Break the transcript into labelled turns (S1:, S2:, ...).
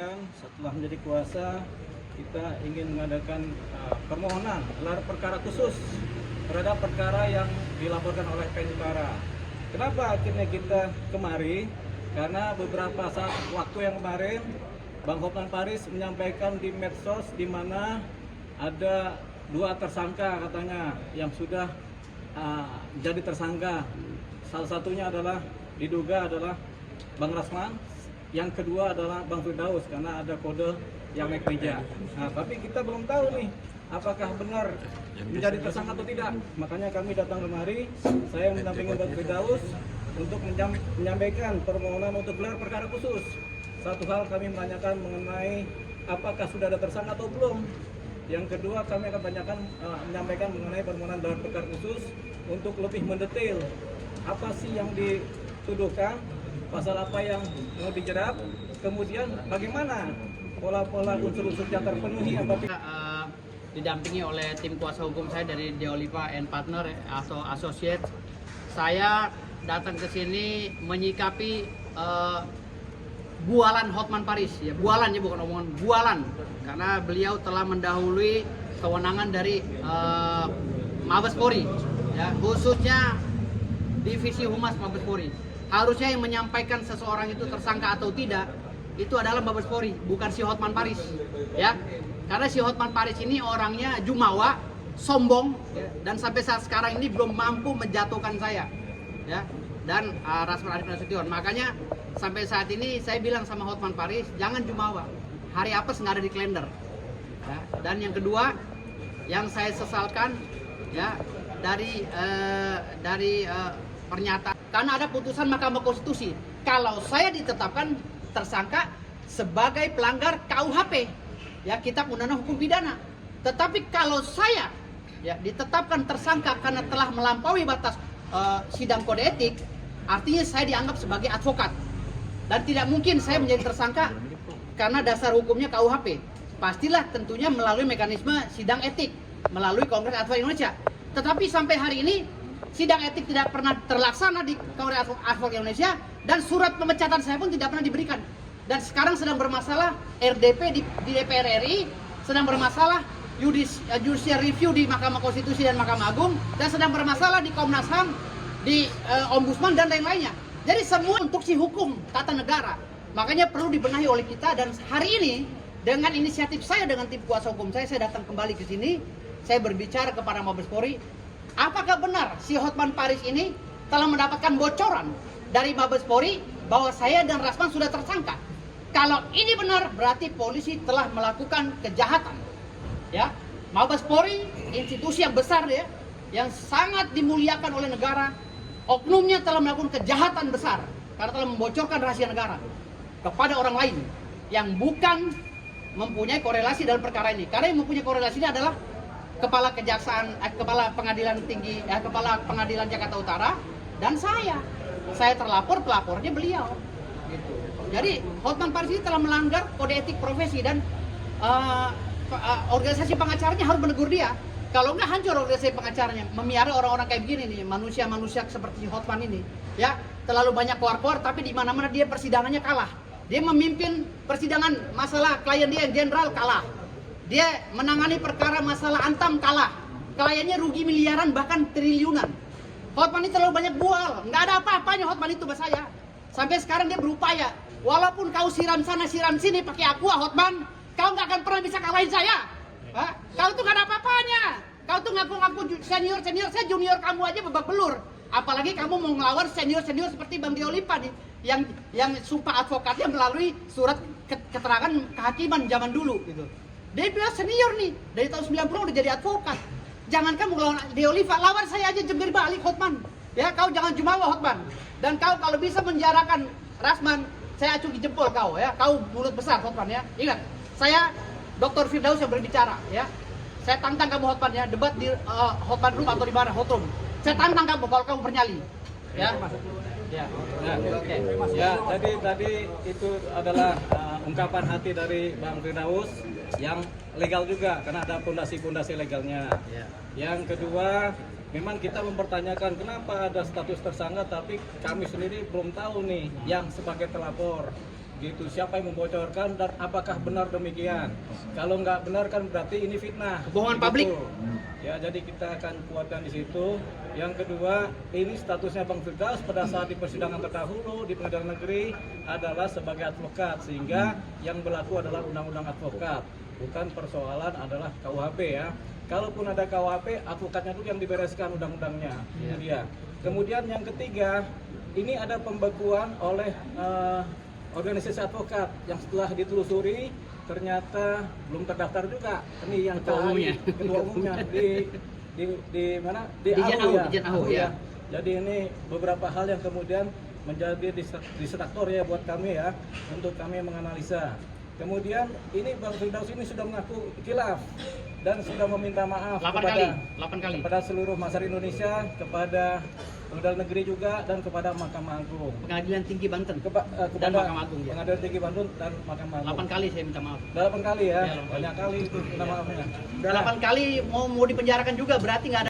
S1: sekalian, setelah menjadi kuasa kita ingin mengadakan permohonan gelar perkara khusus terhadap perkara yang dilaporkan oleh Penjara. Kenapa akhirnya kita kemari? Karena beberapa saat waktu yang kemarin Bang Hotman Paris menyampaikan di medsos di mana ada 2 tersangka katanya yang sudah jadi tersangka. Salah satunya adalah diduga adalah Bang Rasman, yang kedua adalah Bang Firdaus karena ada kode yang naik meja. Nah, tapi kita belum tahu nih apakah benar menjadi tersangka atau tidak. Makanya kami datang kemari, saya mendampingi Bang Firdaus untuk menyampaikan permohonan untuk gelar perkara khusus. Satu hal kami menanyakan mengenai apakah sudah ada tersangka atau belum. Yang kedua kami akan menyampaikan mengenai permohonan gelar perkara khusus untuk lebih mendetail apa sih yang dituduhkan, pasal apa yang mau dijerat, kemudian bagaimana pola-pola unsur-unsur yang terpenuhi apabila
S2: didampingi oleh tim kuasa hukum saya dari Deolipa and Partner atau Associate. Saya datang ke sini menyikapi bualan Hotman Paris, ya bualan ya, bukan omongan, bualan, karena beliau telah mendahului kewenangan dari Mabes Polri, ya khususnya Divisi Humas Mabes Polri. Harusnya yang menyampaikan seseorang itu tersangka atau tidak itu adalah Mabes Polri, bukan si Hotman Paris, ya. Karena si Hotman Paris ini orangnya jumawa, sombong, ya, dan sampai saat sekarang ini belum mampu menjatuhkan saya, ya, dan Rasman Arif Nasution. Makanya sampai saat ini saya bilang sama Hotman Paris, jangan jumawa, hari apes nggak ada di kalender, ya. Dan yang kedua yang saya sesalkan, ya, dari pernyataan, karena ada putusan Mahkamah Konstitusi kalau saya ditetapkan tersangka sebagai pelanggar KUHP, ya, Kitab Undang-Undang Hukum Pidana. Tetapi kalau saya, ya, ditetapkan tersangka karena telah melampaui batas sidang kode etik, artinya saya dianggap sebagai advokat dan tidak mungkin saya menjadi tersangka karena dasar hukumnya KUHP. Pastilah tentunya melalui mekanisme sidang etik melalui Kongres Advokat Indonesia. Tetapi sampai hari ini sidang etik tidak pernah terlaksana di Kongres Advokat Indonesia dan surat pemecatan saya pun tidak pernah diberikan. Dan sekarang sedang bermasalah RDP di DPR RI, sedang bermasalah judicial review di Mahkamah Konstitusi dan Mahkamah Agung, dan sedang bermasalah di Komnas HAM, di Ombudsman dan lain-lainnya. Jadi semua untuk si hukum tata negara. Makanya perlu dibenahi oleh kita, dan hari ini dengan inisiatif saya dengan tim kuasa hukum saya datang kembali ke sini, saya berbicara kepada Mabes Polri. Apakah benar si Hotman Paris ini telah mendapatkan bocoran dari Mabes Polri bahwa saya dan Rasman sudah tersangka? Kalau ini benar, berarti polisi telah melakukan kejahatan. Ya, Mabes Polri institusi yang besar, ya, yang sangat dimuliakan oleh negara, oknumnya telah melakukan kejahatan besar karena telah membocorkan rahasia negara kepada orang lain yang bukan mempunyai korelasi dalam perkara ini. Karena yang mempunyai korelasi ini adalah Kepala Pengadilan Tinggi, Kepala Pengadilan Jakarta Utara, dan saya terlapor, pelapornya beliau. Gitu. Jadi Hotman Paris ini telah melanggar kode etik profesi, dan organisasi pengacaranya harus menegur dia. Kalau nggak hancur organisasi pengacaranya, memiara orang-orang kayak begini nih, manusia-manusia seperti Hotman ini, ya, terlalu banyak keluar-keluar, tapi di mana-mana dia persidangannya kalah. Dia memimpin persidangan masalah klien dia yang jenderal, kalah. Dia menangani perkara masalah Antam, kalah. Kliennya rugi miliaran bahkan triliunan. Hotman ini terlalu banyak bual, nggak ada apa-apanya Hotman itu sama saya. Sampai sekarang dia berupaya, walaupun kau siram sana siram sini pakai aqua Hotman, kau nggak akan pernah bisa kalahin saya. Hah? Kau tuh nggak ada apa-apanya. Kau tuh ngaku-ngaku senior, saya junior kamu aja babak belur. Apalagi kamu mau ngelawan senior seperti Bang Deolipa nih, yang sumpah advokatnya melalui surat keterangan kehakiman zaman dulu gitu. Dia bilang senior nih, dari tahun 90 udah jadi advokat. Jangan kamu lawan Deolipa, lawan saya aja jembir balik Hotman. Ya, kau jangan jumawa Hotman. Dan kau kalau bisa menjarakan Rasman, saya acungi jempol kau, ya. Kau mulut besar Hotman, ya. Ingat, saya Dr. Firdaus yang berbicara, ya. Saya tantang kamu Hotman, ya, debat di Hotman Room atau di mana, Hot Room. Saya tantang kamu kalau kamu bernyali. Ya.
S1: Ya, oke. Ya, tadi itu adalah ungkapan hati dari Bang Firdaus yang legal juga karena ada fondasi-fondasi legalnya.
S2: Ya.
S1: Yang kedua, memang kita mempertanyakan kenapa ada status tersangka tapi kami sendiri belum tahu nih yang sebagai pelapor. gitu. Siapa yang membocorkan dan apakah benar demikian? Kalau nggak benar kan berarti ini fitnah.
S2: Kebohongan
S1: Gitu.
S2: publik.
S1: Ya, jadi kita akan kuatkan di situ. Yang kedua, ini statusnya Bang Firdaus pada saat di persidangan terdahulu di pengadilan negeri adalah sebagai advokat, sehingga yang berlaku adalah undang-undang advokat, bukan persoalan adalah KUHP ya. Kalaupun ada KUHP, advokatnya itu yang dibereskan undang-undangnya. Itu dia. Kemudian yang ketiga, ini ada pembekuan oleh organisasi advokat yang setelah ditelusuri ternyata belum terdaftar juga. Ini yang
S2: Ketua umumnya.
S1: ketua umumnya di mana?
S2: Dirjen
S1: AHU
S2: AHU, Dirjen AHU, ya.
S1: Jadi ini beberapa hal yang kemudian menjadi distraktor ya buat kami ya, untuk kami menganalisa. Kemudian ini Bang Firdaus ini sudah mengaku khilaf dan sudah meminta maaf
S2: 8 kali.
S1: kepada seluruh masyarakat Indonesia, kepada pengadilan negeri juga, dan kepada Mahkamah Agung.
S2: Pengadilan Tinggi Banten
S1: Kepada
S2: Mahkamah Agung, ya.
S1: Pengadilan Tinggi Bandung dan Mahkamah Agung.
S2: 8 kali saya minta maaf.
S1: 8 kali ya,
S2: Ya, 8 kali.
S1: banyak kali itu minta maafnya.
S2: Udah 8 kali mau dipenjarakan juga berarti nggak ada